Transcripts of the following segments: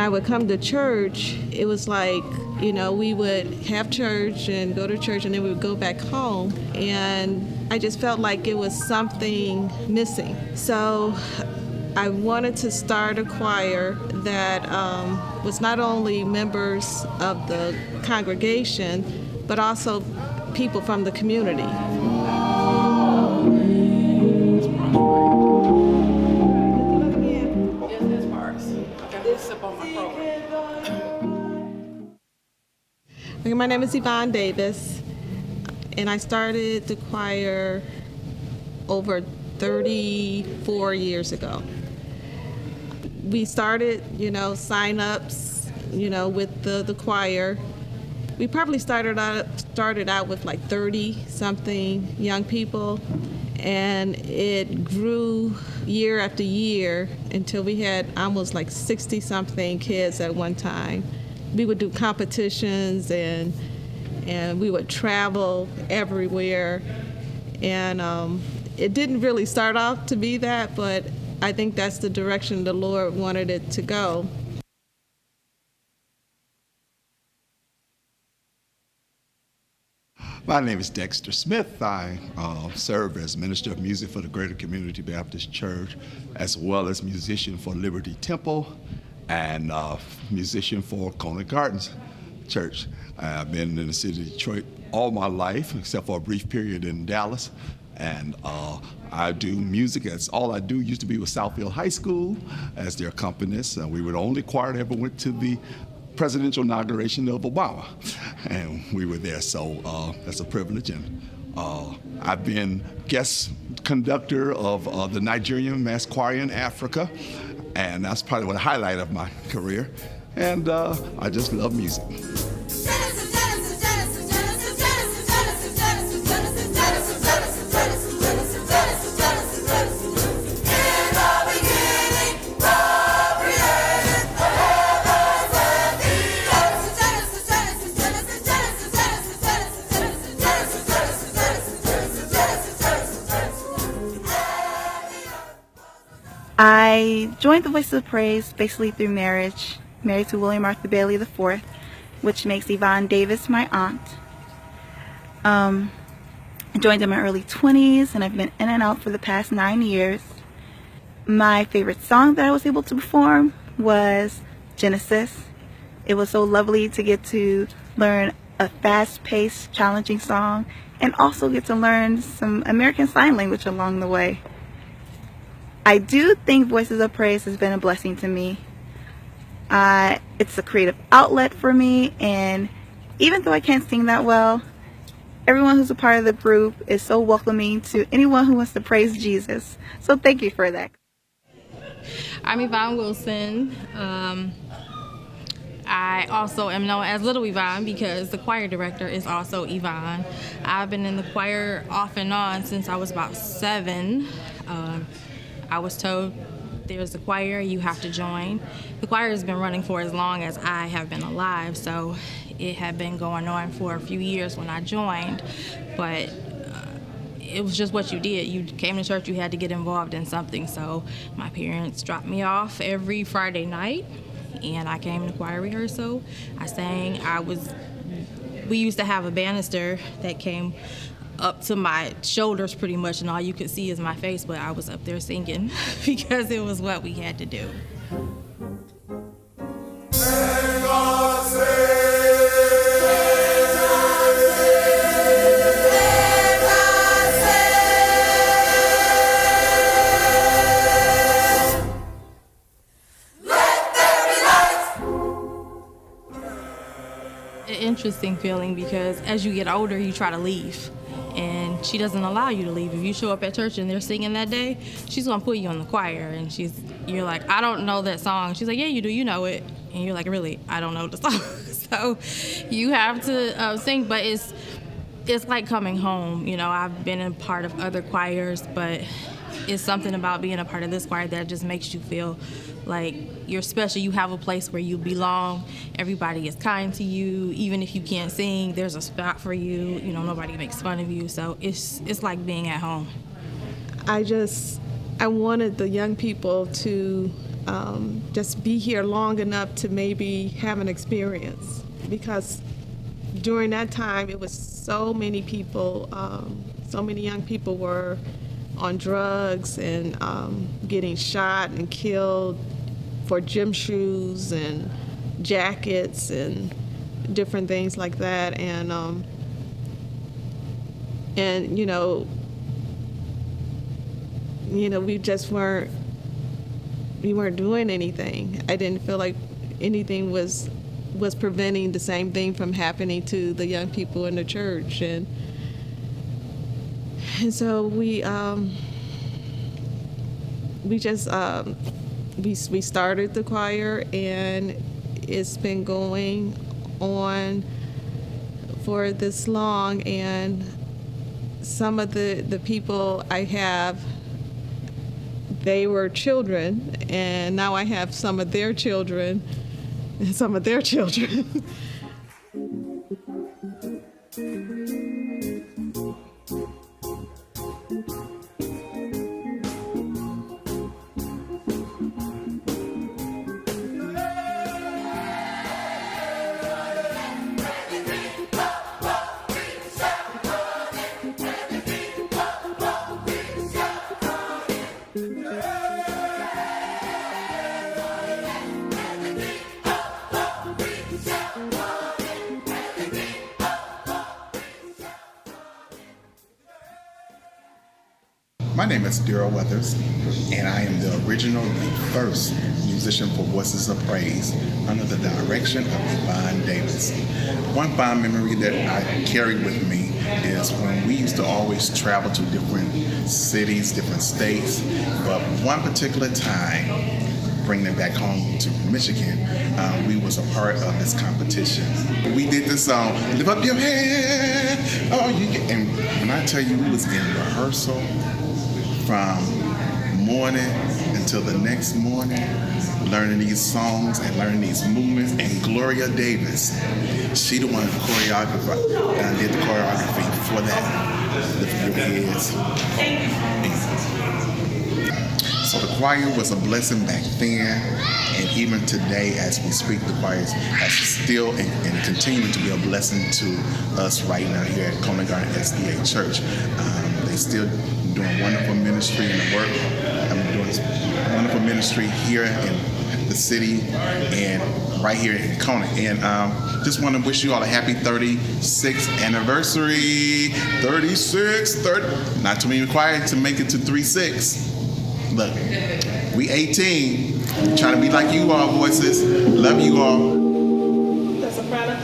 I would come to church, it was like, we would have church and go to church and then we would go back home. And I just felt like it was something missing. So I wanted to start a choir that was not only members of the congregation, but also people from the community. My name is Yvonne Davis, and I started the choir over 34 years ago. We started, sign-ups, with the choir. We probably started out with like 30-something young people, and it grew year after year until we had almost like 60-something kids at one time. We would do competitions and we would travel everywhere, and it didn't really start off to be that, but I think that's the direction the Lord wanted it to go. My name is Dexter Smith. I serve as Minister of Music for the Greater Community Baptist Church, as well as musician for Liberty Temple and musician for Conant Gardens Church. I've been in the city of Detroit all my life, except for a brief period in Dallas. And I do music. That's all I do. Used to be with Southfield High School as their accompanist. We were the only choir that ever went to the presidential inauguration of Obama, and we were there, so that's a privilege. And I've been guest conductor of the Nigerian Mass Choir in Africa, and that's probably the highlight of my career. And I just love music. I joined the Voices of Praise basically through marriage, married to William Arthur Bailey IV, which makes Yvonne Davis my aunt. I joined in my early 20s, and I've been in and out for the past 9 years. My favorite song that I was able to perform was Genesis. It was so lovely to get to learn a fast-paced, challenging song, and also get to learn some American Sign Language along the way. I do think Voices of Praise has been a blessing to me. It's a creative outlet for me, and even though I can't sing that well, everyone who's a part of the group is so welcoming to anyone who wants to praise Jesus. So thank you for that. I'm Yvonne Wilson. I also am known as Little Yvonne because the choir director is also Yvonne. I've been in the choir off and on since I was about 7. I was told there's a choir, you have to join. The choir has been running for as long as I have been alive, so it had been going on for a few years when I joined, but it was just what you did. You came to church, you had to get involved in something, so my parents dropped me off every Friday night, and I came to choir rehearsal. I sang. We used to have a banister that came up to my shoulders pretty much, and all you could see is my face, but I was up there singing because it was what we had to do. An interesting feeling because as you get older, you try to leave. And she doesn't allow you to leave. If you show up at church and they're singing that day, she's gonna put you in the choir, and you're like, I don't know that song. She's like, yeah, you do, you know it. And you're like, really, I don't know the song. So you have to sing, but it's like coming home. I've been a part of other choirs, but it's something about being a part of this choir that just makes you feel like you're special. You have a place where you belong. Everybody is kind to you. Even if you can't sing, there's a spot for you. Nobody makes fun of you. So it's like being at home. I wanted the young people to just be here long enough to maybe have an experience, because during that time it was so many people, so many young people were on drugs and getting shot and killed for gym shoes and jackets and different things like that, and we just weren't doing anything. I didn't feel like anything was preventing the same thing from happening to the young people in the church, and so we started the choir, and it's been going on for this long, and some of the people I have, they were children, and now I have some of their children and some of their children. My name is Daryl Weathers, and I am the original and first musician for Voices of Praise under the direction of Yvonne Davis. One fond memory that I carry with me is when we used to always travel to different cities, different states, but one particular time, bringing it back home to Michigan, we was a part of this competition. We did this song, Lift Up Your Head, oh you get, and when I tell you we was in rehearsal from morning until the next morning, learning these songs and learning these movements, and Gloria Davis, she the one, the choreographer, did the choreography for that. Lift Up Your Heads. So the choir was a blessing back then, and even today as we speak, the choir has still and continuing to be a blessing to us right now here at Conant SDA Church. They still doing wonderful ministry in the work. I'm doing wonderful ministry here in the city and right here in Conant. And just want to wish you all a happy 36th anniversary. 30. Not too many required to make it to 36. Look, we 18. We're trying to be like you all, Voices. Love you all. The soprano.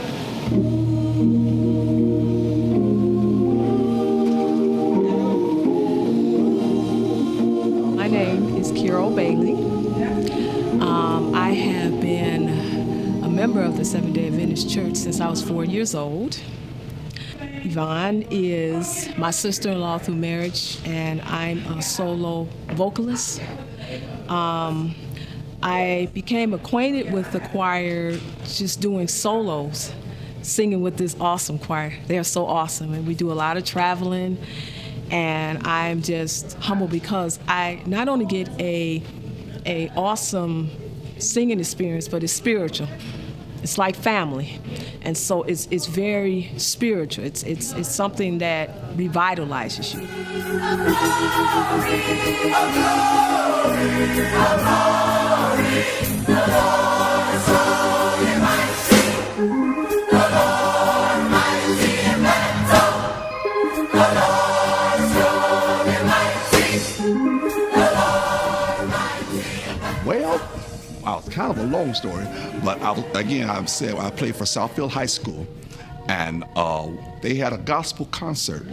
My name is Carol Bailey. I have been a member of the Seventh-day Adventist Church since I was 4 years old. Yvonne is my sister-in-law through marriage, and I'm a solo vocalist. I became acquainted with the choir just doing solos, singing with this awesome choir. They're so awesome, and we do a lot of traveling, and I'm just humble because I not only get a awesome singing experience, but it's spiritual. It's like family, and so it's very spiritual. It's something that revitalizes you. Well, it's kind of a long story, but I played for Southfield High School, and they had a gospel concert.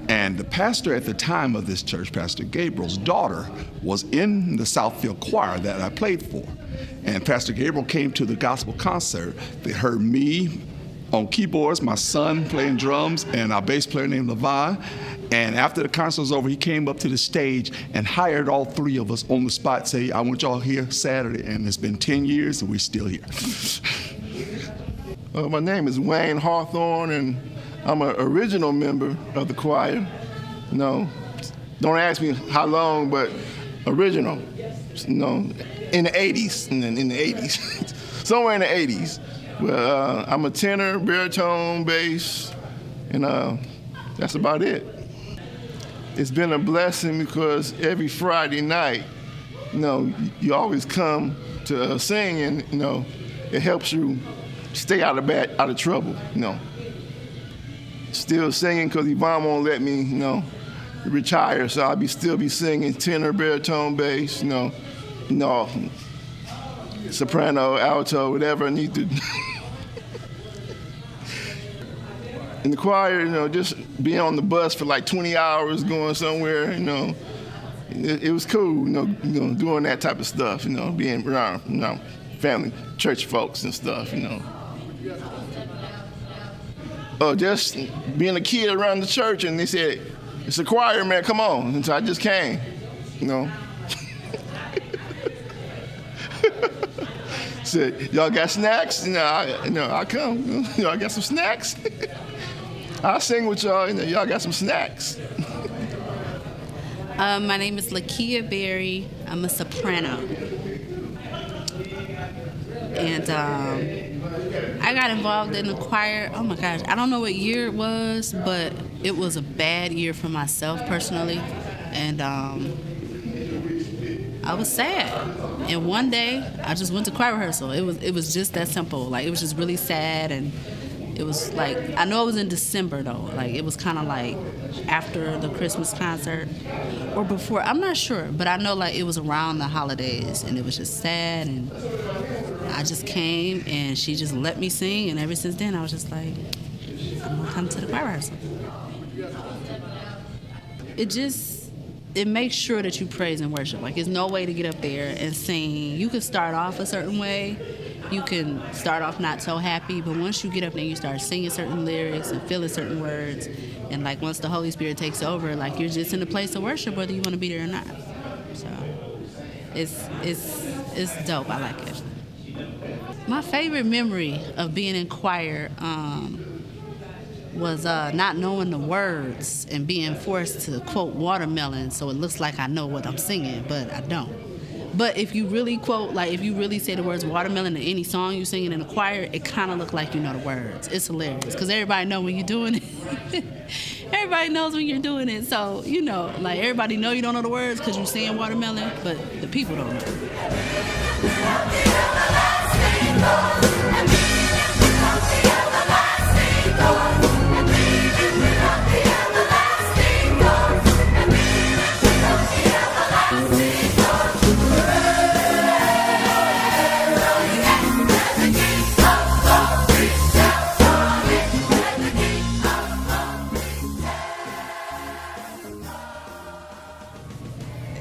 And the pastor at the time of this church, Pastor Gabriel's daughter, was in the Southfield choir that I played for. And Pastor Gabriel came to the gospel concert. They heard me on keyboards, my son playing drums, and our bass player named Levi. And after the concert was over, he came up to the stage and hired all three of us on the spot, say, I want y'all here Saturday. And it's been 10 years and we're still here. My name is Wayne Hawthorne, and I'm an original member of the choir. No, don't ask me how long, but original. No, in the 80s, in the 80s, somewhere in the 80s. Well, I'm a tenor, baritone, bass, and that's about it. It's been a blessing because every Friday night, you always come to sing, and it helps you stay out of trouble. Still singing because Yvonne won't let me, retire, so I'll still be singing tenor, baritone, bass, soprano, alto, whatever I need to. In the choir, just being on the bus for like 20 hours going somewhere, it was cool, doing that type of stuff, being around, family, church folks and stuff, Oh, just being a kid around the church, and they said, "It's a choir, man, come on." And so I just came, Said, "Y'all got snacks?" I come. I got some snacks. I'll sing with y'all. Y'all got some snacks. My name is Lakia Berry. I'm a soprano. And I got involved in the choir. Oh my gosh, I don't know what year it was, but it was a bad year for myself personally. And I was sad. And one day I just went to choir rehearsal. It was just that simple. Like, it was just really sad, and it was like, I know it was in December though. Like, it was kind of like after the Christmas concert or before. I'm not sure, but I know like it was around the holidays, and it was just sad. And I just came, and she just let me sing, and ever since then I was just like, I'm gonna come to the choir rehearsal. It makes sure that you praise and worship. Like, there's no way to get up there and sing. You can start off a certain way. You can start off not so happy, but once you get up there, you start singing certain lyrics and feeling certain words. And like, once the Holy Spirit takes over, like, you're just in a place of worship, whether you want to be there or not. So it's dope. I like it. My favorite memory of being in choir was not knowing the words and being forced to quote Watermelon, so it looks like I know what I'm singing, but I don't. But if you really quote, like, if you really say the words Watermelon in any song you're singing in a choir, it kind of look like you know the words. It's hilarious, because everybody know when you're doing it. Everybody knows when you're doing it, so, like, everybody know you don't know the words because you're saying Watermelon, but the people don't know.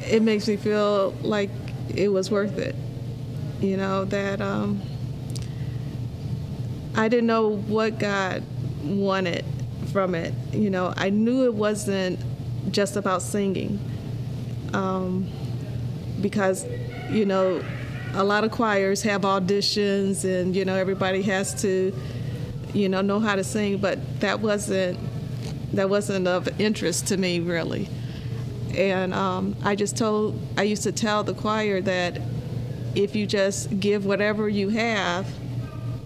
It makes me feel like it was worth it. That I didn't know what God wanted from it. I knew it wasn't just about singing, because, a lot of choirs have auditions, and, everybody has to, know how to sing, but that wasn't of interest to me, really. And I used to tell the choir that if you just give whatever you have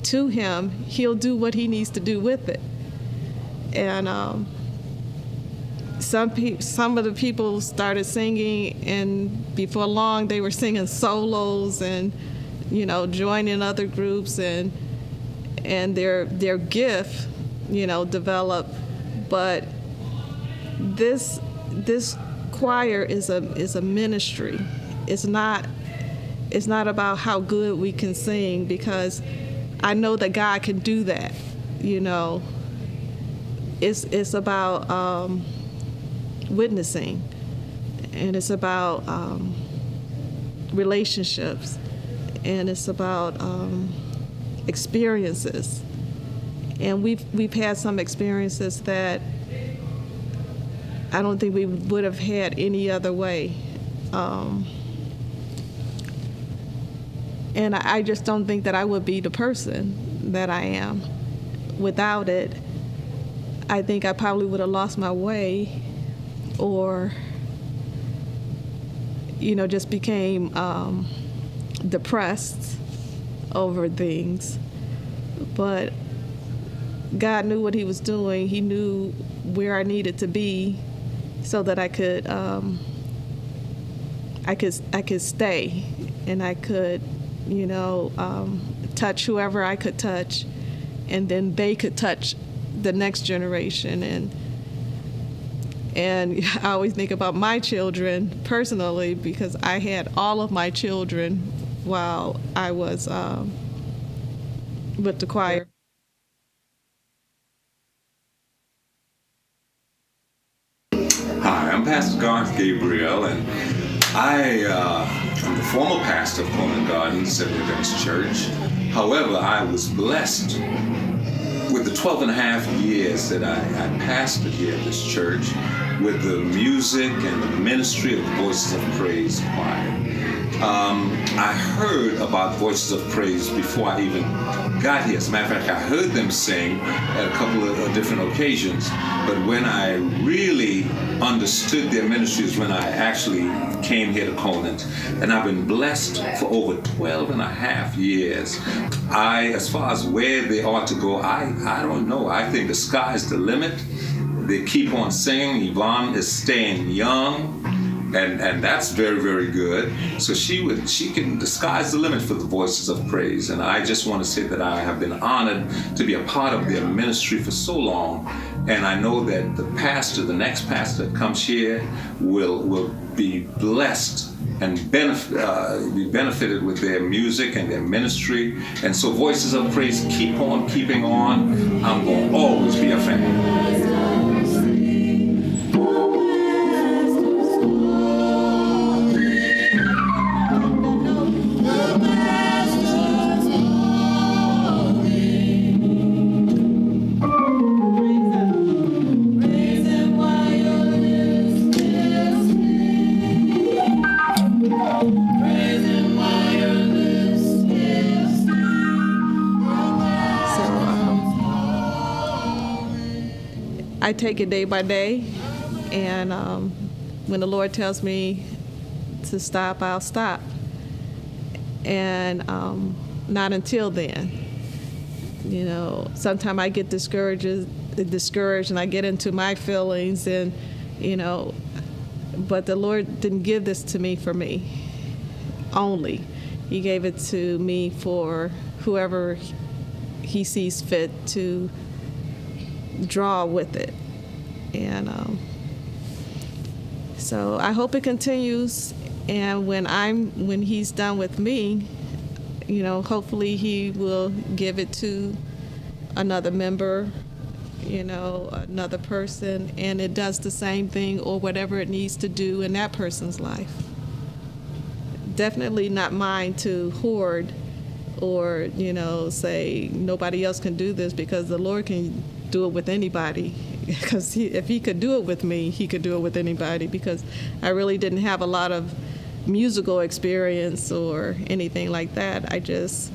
to him, he'll do what he needs to do with it. And some of the people started singing, and before long they were singing solos and, joining other groups, and their gift, developed. But this choir is a ministry. It's not about how good we can sing, because I know that God can do that. It's about witnessing, and it's about relationships, and it's about experiences. And we've had some experiences that I don't think we would have had any other way. And I just don't think that I would be the person that I am without it. I think I probably would have lost my way, or, just became depressed over things, but God knew what He was doing. He knew where I needed to be so that I could stay, and I could, touch whoever I could touch, and then they could touch the next generation. And I always think about my children personally, because I had all of my children while I was with the choir. Hi, I'm Pastor Garth Gabriel, and I am the former pastor of Conant Gardens Seventh Adventist Church. However, I was blessed with the 12 and a half years that I pastored here at this church with the music and the ministry of Voices of Praise Choir. I heard about Voices of Praise before I even got here. As a matter of fact, I heard them sing at a couple of different occasions, but when I really understood their ministries when I actually came here to Conant, and I've been blessed for over 12 and a half years. As far as where they ought to go, I don't know. I think the sky's the limit. They keep on singing. Yvonne is staying young. And that's very, very good. So the sky's the limit for the Voices of Praise. And I just want to say that I have been honored to be a part of their ministry for so long. And I know that the next pastor that comes here will be blessed and be benefited with their music and their ministry. And so Voices of Praise, keep on keeping on. I'm going to always be a fan. I take it day by day, and when the Lord tells me to stop, I'll stop. And not until then. Sometimes I get discouraged and I get into my feelings, and but the Lord didn't give this to me for me only. He gave it to me for whoever He sees fit to draw with it. And so I hope it continues, and when He's done with me, hopefully He will give it to another member, another person, and it does the same thing or whatever it needs to do in that person's life. Definitely not mine to hoard or say nobody else can do this, because the Lord can do it with anybody. Because if He could do it with me, He could do it with anybody, because I really didn't have a lot of musical experience or anything like that. I just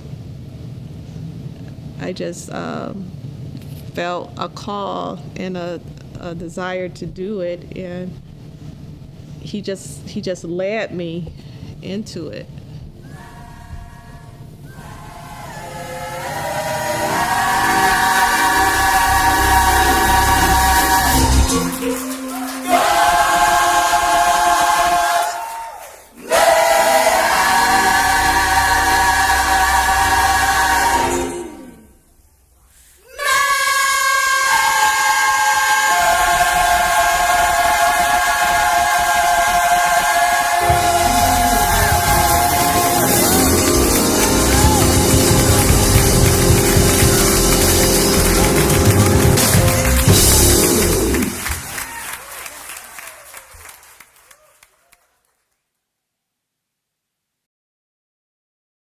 felt a call and a desire to do it, and he just led me into it.